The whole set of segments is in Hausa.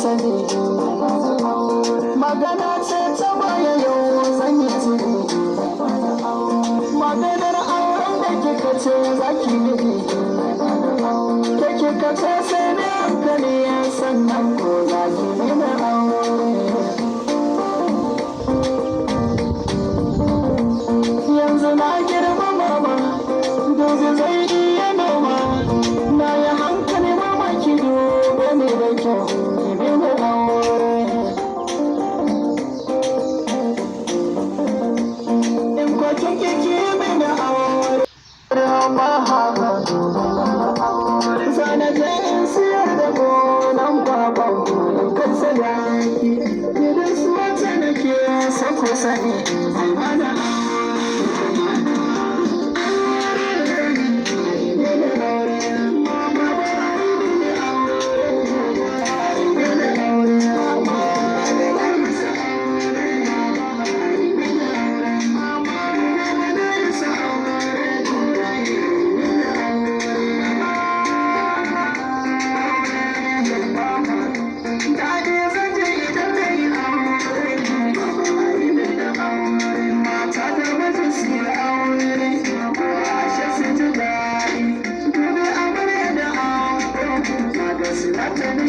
sani magana ce ta baya yau zan yi tuni maganar auren da kika ce zaki nufi da kika ce sai da hankali sannan ko zaki nuna aure yanzu na girma mama dozi zai iya noma na yi hankali mama ki dube ni da kyau ki bi ni aure in ko kike ki bi ni aure ma haka zana je in siyar da gonan baban in kai sadaki gidan su wata nake sako sani ana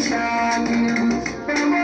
Shaggy,